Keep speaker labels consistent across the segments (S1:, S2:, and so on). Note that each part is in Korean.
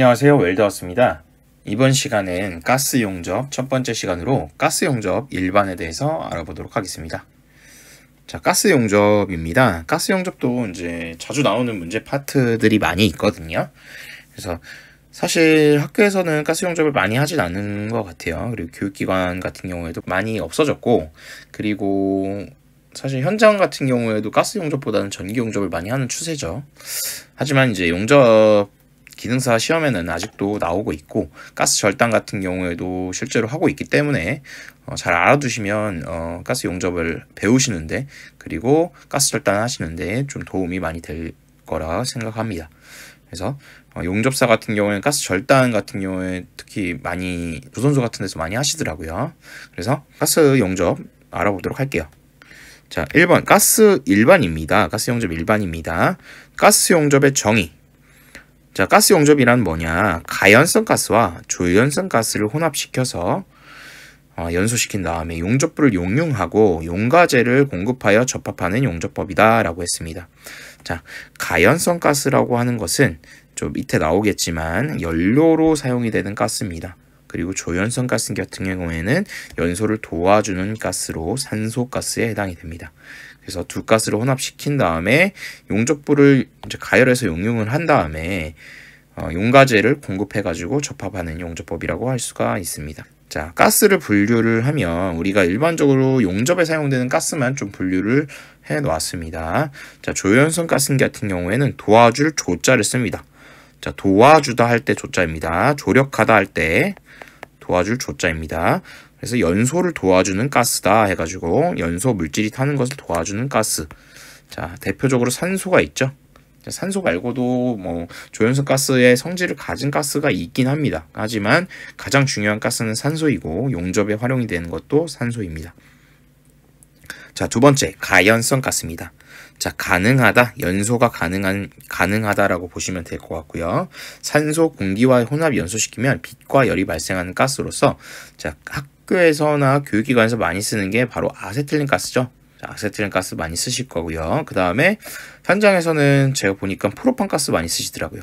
S1: 안녕하세요, 웰더웠습니다. 이번 시간은 가스 용접 첫 번째 시간으로 가스 용접 일반에 대해서 알아보도록 하겠습니다. 자, 가스 용접입니다. 가스 용접도 이제 자주 나오는 문제 파트들이 많이 있거든요. 그래서 사실 학교에서는 가스 용접을 많이 하진 않는 것 같아요. 그리고 교육기관 같은 경우에도 많이 없어졌고, 그리고 사실 현장 같은 경우에도 가스 용접보다는 전기 용접을 많이 하는 추세죠. 하지만 이제 용접 기능사 시험에는 아직도 나오고 있고, 가스 절단 같은 경우에도 실제로 하고 있기 때문에 잘 알아두시면 가스 용접을 배우시는데, 그리고 가스 절단 하시는데 좀 도움이 많이 될 거라 생각합니다. 그래서 용접사 같은 경우에는 가스 절단 같은 경우에 특히 많이 조선소 같은 데서 많이 하시더라고요. 그래서 가스 용접 알아보도록 할게요. 자, 1번 가스 일반입니다. 가스 용접 일반입니다. 가스 용접의 정의. 자, 가스 용접이란 뭐냐? 가연성 가스와 조연성 가스를 혼합시켜서 연소시킨 다음에 용접부를 용융하고 용가제를 공급하여 접합하는 용접법이다 라고 했습니다. 자, 가연성 가스라고 하는 것은 좀 밑에 나오겠지만 연료로 사용이 되는 가스입니다. 그리고 조연성 가스 같은 경우에는 연소를 도와주는 가스로 산소가스에 해당이 됩니다. 그래서 두 가스를 혼합시킨 다음에 용접부를 이제 가열해서 용융을 한 다음에 용가제를 공급해가지고 접합하는 용접법이라고 할 수가 있습니다. 자, 가스를 분류를 하면 우리가 일반적으로 용접에 사용되는 가스만 좀 분류를 해 놓았습니다. 자, 조연성 가스 같은 경우에는 도와줄 조자를 씁니다. 자, 도와주다 할 때 조자입니다. 조력하다 할 때 도와줄 조자입니다. 그래서 연소를 도와주는 가스다 해가지고 연소 물질이 타는 것을 도와주는 가스. 자, 대표적으로 산소가 있죠. 자, 산소 말고도 뭐 조연성 가스의 성질을 가진 가스가 있긴 합니다. 하지만 가장 중요한 가스는 산소이고 용접에 활용이 되는 것도 산소입니다. 자, 두 번째 가연성 가스입니다. 자, 가능하다, 연소가 가능하다라고 보시면 될 것 같고요. 산소, 공기와 혼합 연소시키면 빛과 열이 발생하는 가스로서, 자, 학교에서나 교육기관에서 많이 쓰는 게 바로 아세틸렌 가스죠. 자, 아세틸렌 가스 많이 쓰실 거고요. 그 다음에 현장에서는 제가 보니까 프로판 가스 많이 쓰시더라고요.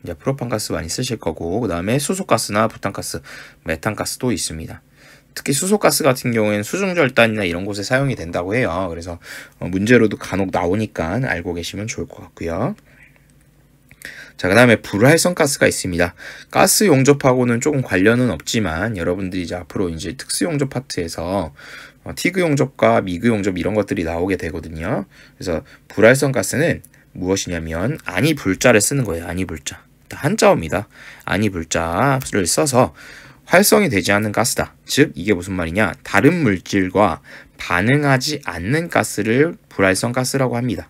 S1: 이제 프로판 가스 많이 쓰실 거고, 그 다음에 수소가스나 부탄가스, 메탄가스도 있습니다. 특히 수소가스 같은 경우에는 수중절단이나 이런 곳에 사용이 된다고 해요. 그래서 문제로도 간혹 나오니까 알고 계시면 좋을 것 같고요. 자, 그 다음에 불활성 가스가 있습니다. 가스 용접하고는 조금 관련은 없지만 여러분들이 이제 앞으로 이제 특수 용접 파트에서 티그 용접과 미그 용접 이런 것들이 나오게 되거든요. 그래서 불활성 가스는 무엇이냐면 안이불자를 쓰는 거예요. 안이불자. 한자어입니다. 안이불자를 써서 활성이 되지 않는 가스다. 즉 이게 무슨 말이냐? 다른 물질과 반응하지 않는 가스를 불활성 가스라고 합니다.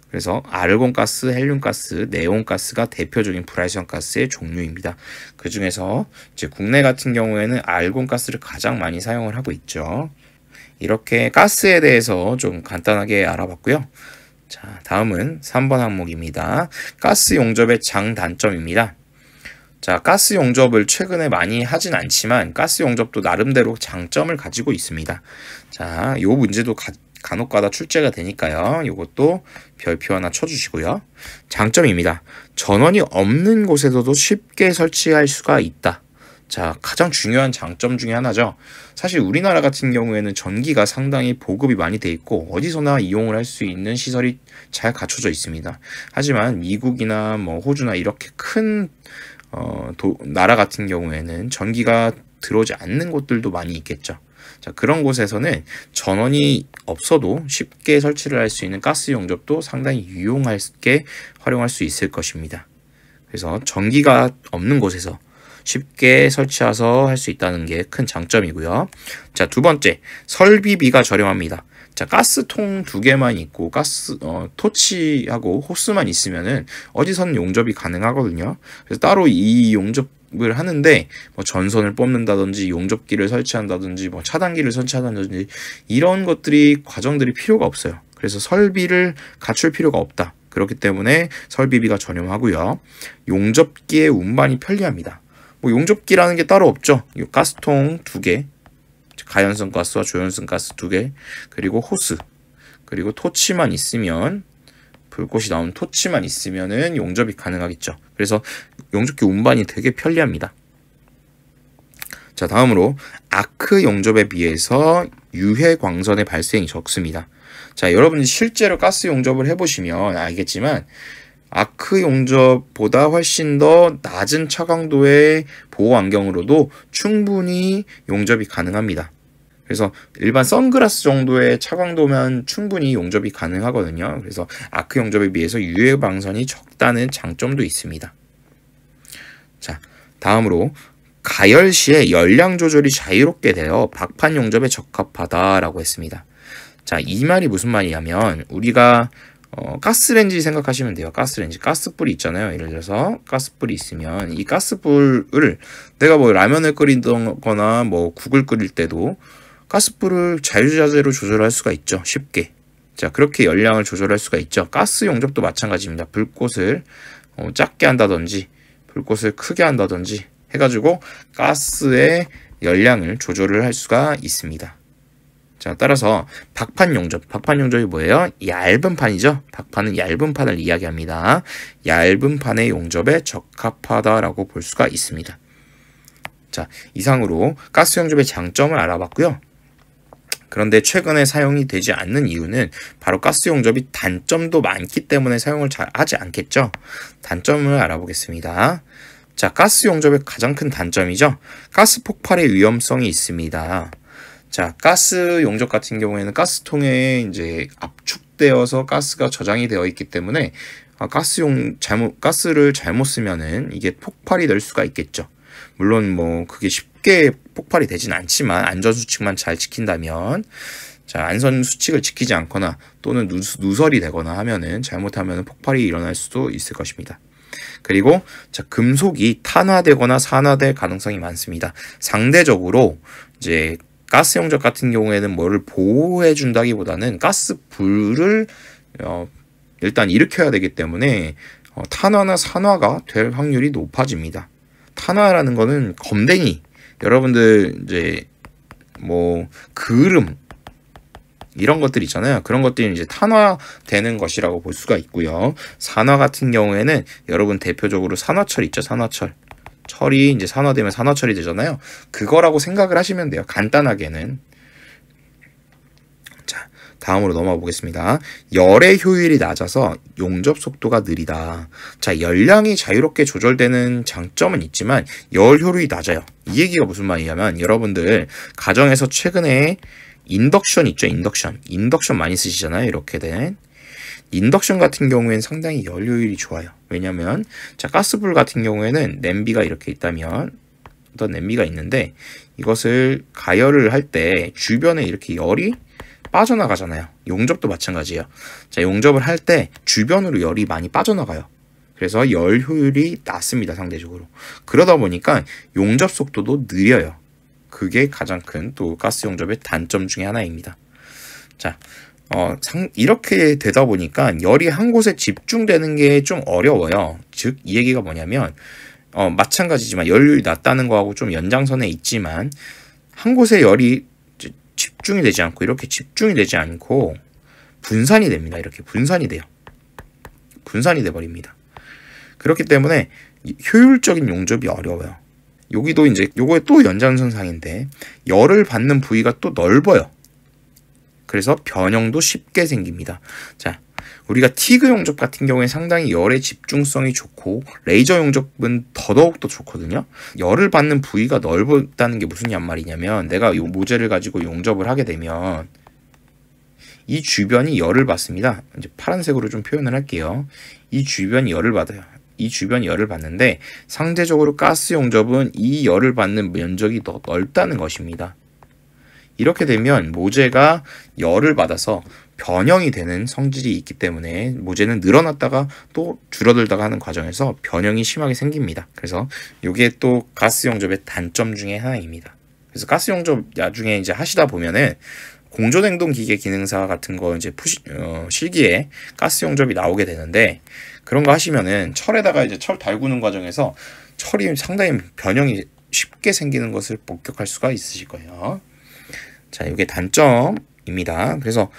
S1: 그래서 아르곤가스, 헬륨가스, 네온가스가 대표적인 불활성 가스의 종류입니다. 그 중에서 이제 국내 같은 경우에는 아르곤가스를 가장 많이 사용을 하고 있죠. 이렇게 가스에 대해서 좀 간단하게 알아봤고요. 자, 다음은 3번 항목입니다. 가스 용접의 장단점입니다. 자, 가스 용접을 최근에 많이 하진 않지만 가스 용접도 나름대로 장점을 가지고 있습니다. 자, 요 문제도 간혹가다 출제가 되니까요. 요것도 별표 하나 쳐주시고요. 장점입니다. 전원이 없는 곳에서도 쉽게 설치할 수가 있다. 자, 가장 중요한 장점 중에 하나죠. 사실 우리나라 같은 경우에는 전기가 상당히 보급이 많이 돼 있고 어디서나 이용을 할 수 있는 시설이 잘 갖춰져 있습니다. 하지만 미국이나 뭐 호주나 이렇게 큰 나라 같은 경우에는 전기가 들어오지 않는 곳들도 많이 있겠죠. 자, 그런 곳에서는 전원이 없어도 쉽게 설치를 할 수 있는 가스 용접도 상당히 유용하게 활용할 수 있을 것입니다. 그래서 전기가 없는 곳에서 쉽게 설치해서 할 수 있다는 게 큰 장점이고요. 자, 두 번째, 설비비가 저렴합니다. 자, 가스통 2개만 있고 토치하고 호스만 있으면은 어디서는 용접이 가능하거든요. 그래서 따로 이 용접을 하는데 뭐 전선을 뽑는다든지 용접기를 설치한다든지 뭐 차단기를 설치한다든지 이런 과정들이 필요가 없어요. 그래서 설비를 갖출 필요가 없다. 그렇기 때문에 설비비가 저렴하고요. 용접기의 운반이 편리합니다. 뭐 용접기라는 게 따로 없죠. 이 가스통 2개, 가연성 가스와 조연성 가스 2개, 그리고 호스, 그리고 토치만 있으면 불꽃이 나오는 토치만 있으면은 용접이 가능하겠죠. 그래서 용접기 운반이 되게 편리합니다. 자, 다음으로 아크 용접에 비해서 유해 광선의 발생이 적습니다. 자, 여러분이 실제로 가스 용접을 해보시면 알겠지만 아크 용접보다 훨씬 더 낮은 차광도의 보호 안경으로도 충분히 용접이 가능합니다. 그래서 일반 선글라스 정도의 차광도면 충분히 용접이 가능하거든요. 그래서 아크 용접에 비해서 유해 광선이 적다는 장점도 있습니다. 자, 다음으로 가열 시에 열량 조절이 자유롭게 되어 박판 용접에 적합하다라고 했습니다. 자, 이 말이 무슨 말이냐면 우리가 가스레인지 생각하시면 돼요. 가스레인지, 가스불이 있잖아요. 예를 들어서 가스불이 있으면 이 가스불을 내가 뭐 라면을 끓이거나 뭐 국을 끓일 때도 가스불을 자유자재로 조절할 수가 있죠. 쉽게. 자, 그렇게 열량을 조절할 수가 있죠. 가스 용접도 마찬가지입니다. 불꽃을 작게 한다든지 불꽃을 크게 한다든지 해가지고 가스의 열량을 조절을 할 수가 있습니다. 자, 따라서 박판 용접이 뭐예요? 얇은 판이죠. 박판은 얇은 판을 이야기합니다. 얇은 판의 용접에 적합하다라고 볼 수가 있습니다. 자, 이상으로 가스 용접의 장점을 알아봤고요. 그런데 최근에 사용이 되지 않는 이유는 바로 가스 용접이 단점도 많기 때문에 사용을 잘 하지 않겠죠. 단점을 알아보겠습니다. 자, 가스 용접의 가장 큰 단점이죠. 가스 폭발의 위험성이 있습니다. 자, 가스 용접 같은 경우에는 가스통에 이제 압축되어서 가스가 저장이 되어 있기 때문에 가스를 잘못 쓰면은 이게 폭발이 될 수가 있겠죠. 물론 뭐 그게 쉽게 폭발이 되진 않지만 안전수칙만 잘 지킨다면, 자, 안전수칙을 지키지 않거나 또는 누설이 되거나 하면은 잘못하면은 폭발이 일어날 수도 있을 것입니다. 그리고 자, 금속이 탄화되거나 산화될 가능성이 많습니다. 상대적으로 이제 가스 용접 같은 경우에는 뭐를 보호해 준다기보다는 가스 불을 일단 일으켜야 되기 때문에 탄화나 산화가 될 확률이 높아집니다. 탄화라는 거는 검댕이, 여러분들 이제 뭐 그름 이런 것들 있잖아요. 그런 것들이 이제 탄화되는 것이라고 볼 수가 있고요. 산화 같은 경우에는 여러분 대표적으로 산화철 있죠. 산화철. 철이 이제 산화되면 산화철이 되잖아요. 그거라고 생각을 하시면 돼요. 간단하게는. 자, 다음으로 넘어가 보겠습니다. 열의 효율이 낮아서 용접 속도가 느리다. 자, 열량이 자유롭게 조절되는 장점은 있지만 열 효율이 낮아요. 이 얘기가 무슨 말이냐면 여러분들 가정에서 최근에 인덕션 있죠. 인덕션 많이 쓰시잖아요. 이렇게 된 인덕션 같은 경우에는 상당히 열 효율이 좋아요. 왜냐면 자, 가스불 같은 경우에는 냄비가 이렇게 있다면 어떤 냄비가 있는데 이것을 가열을 할 때 주변에 이렇게 열이 빠져나가잖아요. 용접도 마찬가지예요. 자, 용접을 할 때 주변으로 열이 많이 빠져나가요. 그래서 열 효율이 낮습니다. 상대적으로. 그러다 보니까 용접 속도도 느려요. 그게 가장 큰 또 가스 용접의 단점 중에 하나입니다. 자, 이렇게 되다 보니까 열이 한 곳에 집중되는 게 좀 어려워요. 즉, 이 얘기가 뭐냐면, 마찬가지지만 열이 낮다는 거하고 좀 연장선에 있지만, 한 곳에 열이 집중이 되지 않고, 이렇게 집중이 되지 않고, 분산이 됩니다. 이렇게 분산이 돼요. 분산이 돼버립니다. 그렇기 때문에 효율적인 용접이 어려워요. 여기도 이제 요거의 또 연장선상인데 열을 받는 부위가 또 넓어요. 그래서 변형도 쉽게 생깁니다. 자, 우리가 티그 용접 같은 경우에 상당히 열의 집중성이 좋고 레이저 용접은 더더욱 더 좋거든요. 열을 받는 부위가 넓다는 게 무슨 말이냐면 내가 이 모재를 가지고 용접을 하게 되면 이 주변이 열을 받습니다. 이제 파란색으로 좀 표현을 할게요. 이 주변이 열을 받아요. 이 주변이 열을 받는데 상대적으로 가스 용접은 이 열을 받는 면적이 더 넓다는 것입니다. 이렇게 되면 모재가 열을 받아서 변형이 되는 성질이 있기 때문에 모재는 늘어났다가 또 줄어들다가 하는 과정에서 변형이 심하게 생깁니다. 그래서 이게 또 가스 용접의 단점 중에 하나입니다. 그래서 가스 용접 나중에 이제 하시다 보면은 공조냉동 기계 기능사 같은 거 이제 실기에 가스 용접이 나오게 되는데 그런 거 하시면은 철에다가 이제 철 달구는 과정에서 철이 상당히 변형이 쉽게 생기는 것을 목격할 수가 있으실 거예요. 자, 이게 단점입니다. 그래서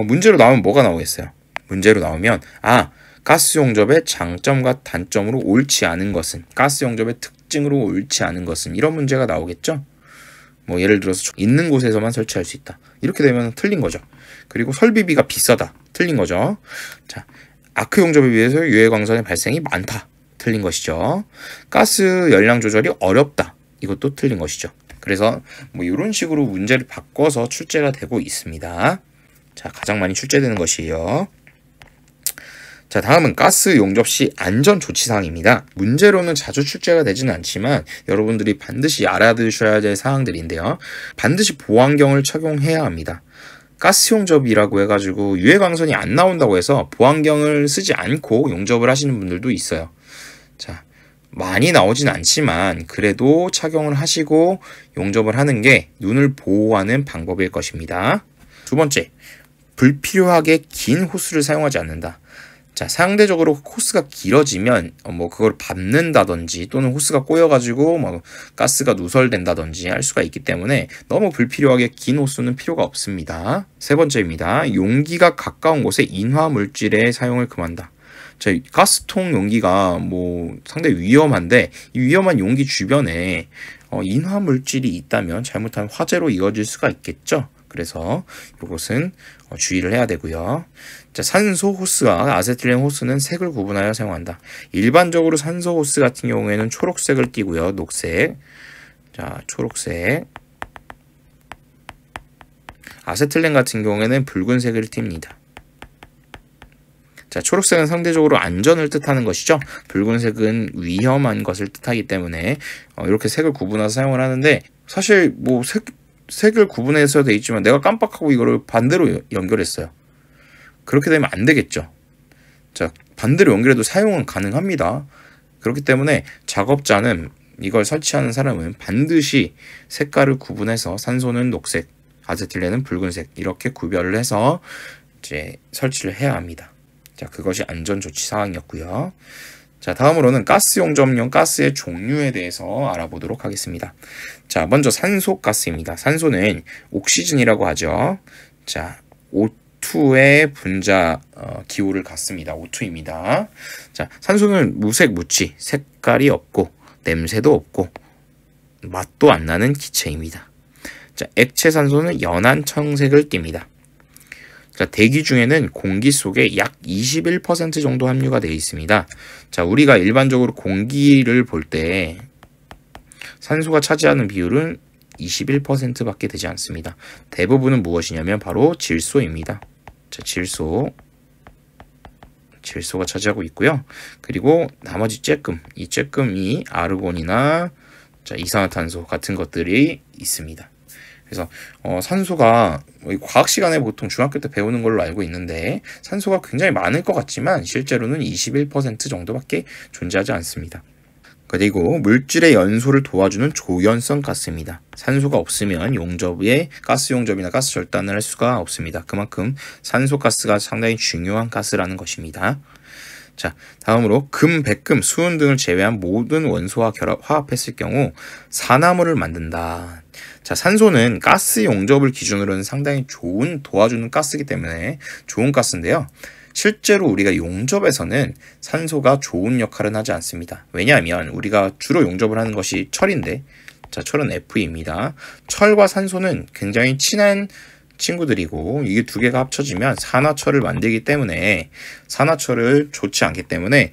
S1: 문제로 나오면 뭐가 나오겠어요? 문제로 나오면 가스 용접의 장점과 단점으로 옳지 않은 것은, 가스 용접의 특징으로 옳지 않은 것은, 이런 문제가 나오겠죠. 뭐 예를 들어서 있는 곳에서만 설치할 수 있다. 이렇게 되면 틀린 거죠. 그리고 설비비가 비싸다. 틀린 거죠. 자, 아크 용접에 비해서 유해 광선의 발생이 많다. 틀린 것이죠. 가스 열량 조절이 어렵다. 이것도 틀린 것이죠. 그래서 뭐 이런 식으로 문제를 바꿔서 출제가 되고 있습니다. 자, 가장 많이 출제되는 것이에요. 자, 다음은 가스 용접 시 안전 조치 사항입니다. 문제로는 자주 출제가 되지는 않지만 여러분들이 반드시 알아두셔야 될 사항들인데요. 반드시 보안경을 착용해야 합니다. 가스 용접이라고 해가지고 유해 광선이 안 나온다고 해서 보안경을 쓰지 않고 용접을 하시는 분들도 있어요. 자, 많이 나오진 않지만 그래도 착용을 하시고 용접을 하는 게 눈을 보호하는 방법일 것입니다. 두 번째, 불필요하게 긴 호스를 사용하지 않는다. 자, 상대적으로 호스가 길어지면 뭐 그걸 밟는다든지 또는 호스가 꼬여가지고 뭐 가스가 누설된다든지 할 수가 있기 때문에 너무 불필요하게 긴 호스는 필요가 없습니다. 세 번째입니다. 용기가 가까운 곳에 인화 물질의 사용을 금한다. 자, 가스통 용기가 뭐 상당히 위험한데 이 위험한 용기 주변에 인화 물질이 있다면 잘못하면 화재로 이어질 수가 있겠죠. 그래서 이것은 주의를 해야 되고요. 자, 산소 호스와 아세틸렌 호스는 색을 구분하여 사용한다. 일반적으로 산소 호스 같은 경우에는 초록색을 띠고요. 녹색. 자, 초록색. 아세틸렌 같은 경우에는 붉은색을 띱니다. 자, 초록색은 상대적으로 안전을 뜻하는 것이죠. 붉은색은 위험한 것을 뜻하기 때문에 이렇게 색을 구분해서 사용을 하는데 사실 뭐 색을 구분해서 돼 있지만 내가 깜빡하고 이거를 반대로 연결했어요. 그렇게 되면 안 되겠죠. 자, 반대로 연결해도 사용은 가능합니다. 그렇기 때문에 작업자는 이걸 설치하는 사람은 반드시 색깔을 구분해서 산소는 녹색, 아세틸렌은 붉은색 이렇게 구별을 해서 이제 설치를 해야 합니다. 자, 그것이 안전조치 사항이었고요. 자, 다음으로는 가스 용접용 가스의 종류에 대해서 알아보도록 하겠습니다. 자, 먼저 산소가스입니다. 산소는 옥시즌이라고 하죠. 자, O2의 분자 기호를 갖습니다. O2입니다. 자, 산소는 무색 무취, 색깔이 없고 냄새도 없고 맛도 안 나는 기체입니다. 자, 액체 산소는 연한 청색을 띱니다. 자, 대기 중에는 공기 속에 약 21% 정도 함유가 되어 있습니다. 자, 우리가 일반적으로 공기를 볼 때 산소가 차지하는 비율은 21%밖에 되지 않습니다. 대부분은 무엇이냐면 바로 질소입니다. 자, 질소가 차지하고 있고요. 그리고 나머지 쬐끔, 이 쬐끔이 아르곤이나 자, 이산화탄소 같은 것들이 있습니다. 그래서 산소가 과학 시간에 보통 중학교 때 배우는 걸로 알고 있는데 산소가 굉장히 많을 것 같지만 실제로는 21% 정도밖에 존재하지 않습니다. 그리고 물질의 연소를 도와주는 조연성 가스입니다. 산소가 없으면 가스 용접이나 가스 절단을 할 수가 없습니다. 그만큼 산소가스가 상당히 중요한 가스라는 것입니다. 자, 다음으로 금, 백금, 수은 등을 제외한 모든 원소와 화합했을 경우 산화물을 만든다. 자, 산소는 가스 용접을 기준으로는 상당히 도와주는 가스이기 때문에 좋은 가스인데요. 실제로 우리가 용접에서는 산소가 좋은 역할은 하지 않습니다. 왜냐하면 우리가 주로 용접을 하는 것이 철인데, 자, 철은 Fe입니다. 철과 산소는 굉장히 친한 친구들이고 이게 두 개가 합쳐지면 산화철을 만들기 때문에 산화철을 좋지 않기 때문에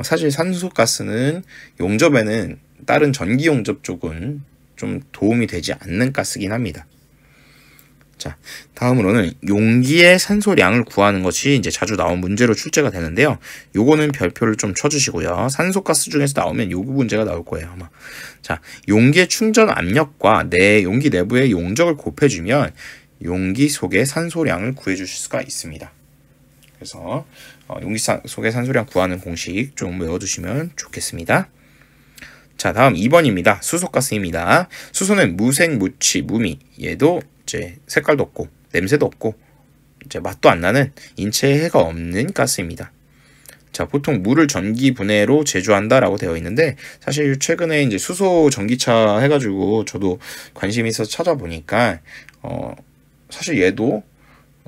S1: 사실 산소가스는 용접에는 다른 전기 용접 쪽은 좀 도움이 되지 않는 가스긴 합니다. 자, 다음으로는 용기의 산소량을 구하는 것이 이제 자주 나온 문제로 출제가 되는데요. 요거는 별표를 좀 쳐주시고요. 산소가스 중에서 나오면 요 문제가 나올 거예요, 아마. 자, 용기의 충전 압력과 용기 내부의 용적을 곱해주면 용기 속의 산소량을 구해주실 수가 있습니다. 그래서 용기 속의 산소량 구하는 공식 좀 외워두시면 좋겠습니다. 자, 다음 2번입니다. 수소가스입니다. 수소는 무색, 무취, 무미. 얘도 이제 색깔도 없고 냄새도 없고 이제 맛도 안 나는 인체에 해가 없는 가스입니다. 자, 보통 물을 전기 분해로 제조한다라고 되어 있는데 사실 최근에 이제 수소 전기차 해가지고 저도 관심이 있어서 찾아보니까 사실 얘도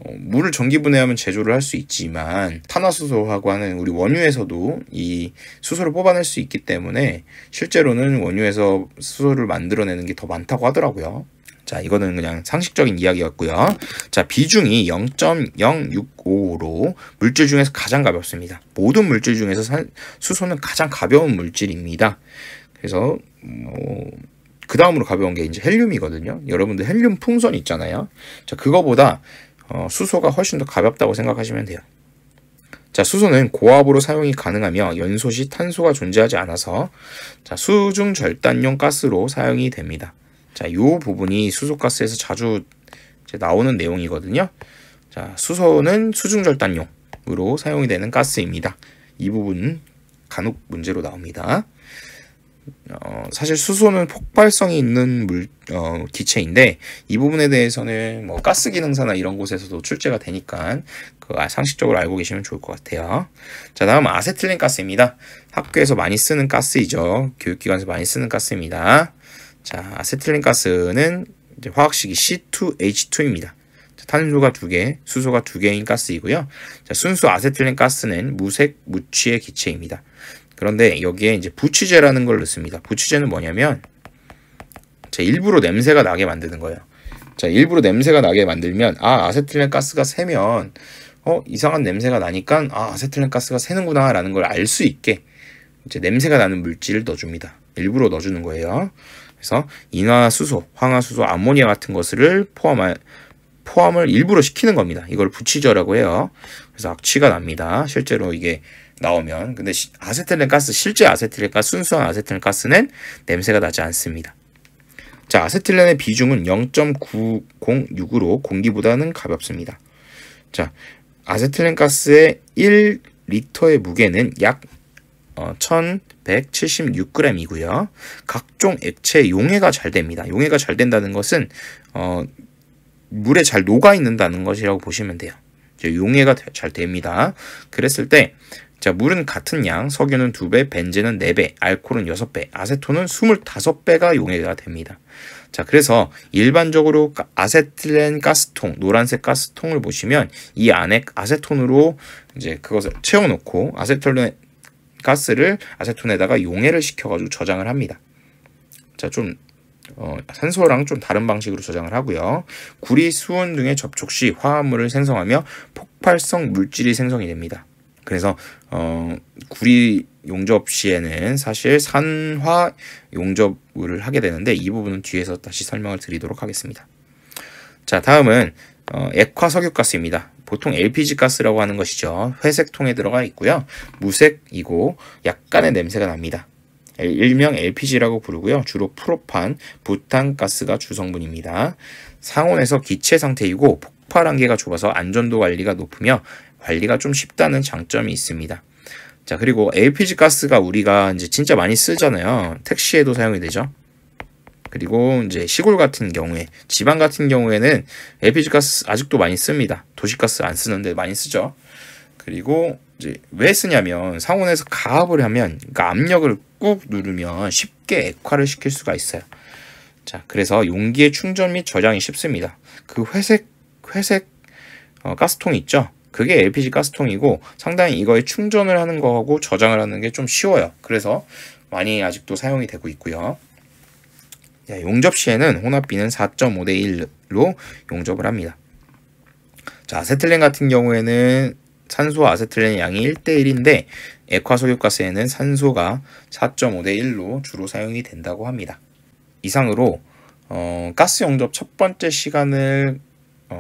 S1: 물을 전기분해하면 제조를 할 수 있지만 탄화수소하고 하는 우리 원유에서도 이 수소를 뽑아낼 수 있기 때문에 실제로는 원유에서 수소를 만들어내는 게 더 많다고 하더라고요. 자, 이거는 그냥 상식적인 이야기였고요. 자, 비중이 0.065로 물질 중에서 가장 가볍습니다. 모든 물질 중에서 수소는 가장 가벼운 물질입니다. 그래서 그 다음으로 가벼운 게 이제 헬륨이거든요. 여러분들 헬륨 풍선 있잖아요. 자, 그거보다 수소가 훨씬 더 가볍다고 생각하시면 돼요. 자, 수소는 고압으로 사용이 가능하며 연소 시 탄소가 존재하지 않아서 자, 수중 절단용 가스로 사용이 됩니다. 자, 이 부분이 수소가스에서 자주 이제 나오는 내용이거든요. 자, 수소는 수중 절단용으로 사용이 되는 가스입니다. 이 부분 간혹 문제로 나옵니다. 사실 수소는 폭발성이 있는 기체인데 이 부분에 대해서는 뭐 가스 기능사나 이런 곳에서도 출제가 되니까 상식적으로 알고 계시면 좋을 것 같아요. 자, 다음 아세틸렌 가스입니다. 학교에서 많이 쓰는 가스이죠. 교육기관에서 많이 쓰는 가스입니다. 자, 아세틸렌 가스는 이제 화학식이 C2H2입니다. 탄소가 2개, 수소가 2개인 가스이고요. 자, 순수 아세틸렌 가스는 무색 무취의 기체입니다. 그런데 여기에 이제 부취제라는 걸 넣습니다. 부취제는 뭐냐면 일부러 냄새가 나게 만드는 거예요. 자, 일부러 냄새가 나게 만들면 아세틸렌 가스가 새면 이상한 냄새가 나니까 아세틸렌 가스가 새는구나 라는 걸 알 수 있게 이제 냄새가 나는 물질을 넣어줍니다. 일부러 넣어주는 거예요. 그래서 인화수소, 황화수소, 암모니아 같은 것을 포함을 일부러 시키는 겁니다. 이걸 부취제라고 해요. 그래서 악취가 납니다. 실제로 이게 나오면. 근데 아세틸렌 가스, 실제 아세틸렌 가스, 순수한 아세틸렌 가스는 냄새가 나지 않습니다. 자, 아세틸렌의 비중은 0.906으로 공기보다는 가볍습니다. 자, 아세틸렌 가스의 1리터의 무게는 약 1176g이고요. 각종 액체에 용해가 잘 됩니다. 용해가 잘 된다는 것은 물에 잘 녹아 있는다는 것이라고 보시면 돼요. 용해가 잘 됩니다. 그랬을 때 자, 물은 같은 양, 석유는 2배, 벤젠은 4배, 알코올은 6배, 아세톤은 25배가 용해가 됩니다. 자, 그래서 일반적으로 아세틸렌 가스통, 노란색 가스통을 보시면 이 안에 아세톤으로 이제 그것을 채워놓고 아세틸렌 가스를 아세톤에다가 용해를 시켜가지고 저장을 합니다. 자, 좀 산소랑 좀 다른 방식으로 저장을 하고요. 구리, 수은 등의 접촉 시 화합물을 생성하며 폭발성 물질이 생성이 됩니다. 그래서 구리 용접 시에는 사실 산화 용접을 하게 되는데 이 부분은 뒤에서 다시 설명을 드리도록 하겠습니다. 자, 다음은 액화석유가스입니다. 보통 LPG 가스라고 하는 것이죠. 회색 통에 들어가 있고요. 무색이고 약간의 냄새가 납니다. 일명 LPG라고 부르고요. 주로 프로판, 부탄 가스가 주성분입니다. 상온에서 기체 상태이고 폭발 한계가 좁아서 안전도 관리가 높으며 관리가 좀 쉽다는 장점이 있습니다. 자, 그리고 LPG 가스가 우리가 이제 진짜 많이 쓰잖아요. 택시에도 사용이 되죠. 그리고 이제 시골 같은 경우에, 지방 같은 경우에는 LPG 가스 아직도 많이 씁니다. 도시가스 안 쓰는데 많이 쓰죠. 그리고 이제 왜 쓰냐면 상온에서 가압을 하면, 그러니까 압력을 꾹 누르면 쉽게 액화를 시킬 수가 있어요. 자, 그래서 용기의 충전 및 저장이 쉽습니다. 그 회색 가스통 있죠? 그게 LPG 가스통이고 상당히 이거에 충전을 하는 거하고 저장을 하는 게 좀 쉬워요. 그래서 많이 아직도 사용이 되고 있고요. 자, 용접 시에는 혼합비는 4.5대 1로 용접을 합니다. 자, 아세틸렌 같은 경우에는 산소와 아세틸렌의 양이 1대 1인데 액화석유가스에는 산소가 4.5대 1로 주로 사용이 된다고 합니다. 이상으로 가스 용접 첫 번째 시간을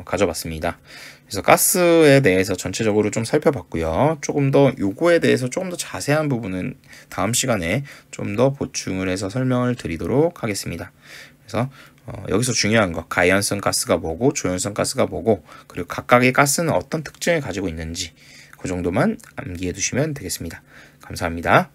S1: 가져봤습니다. 그래서 가스에 대해서 전체적으로 좀 살펴봤고요. 조금 더 요거에 대해서 조금 더 자세한 부분은 다음 시간에 좀 더 보충을 해서 설명을 드리도록 하겠습니다. 그래서 여기서 중요한 거, 가연성 가스가 뭐고 조연성 가스가 뭐고 그리고 각각의 가스는 어떤 특징을 가지고 있는지 그 정도만 암기해 두시면 되겠습니다. 감사합니다.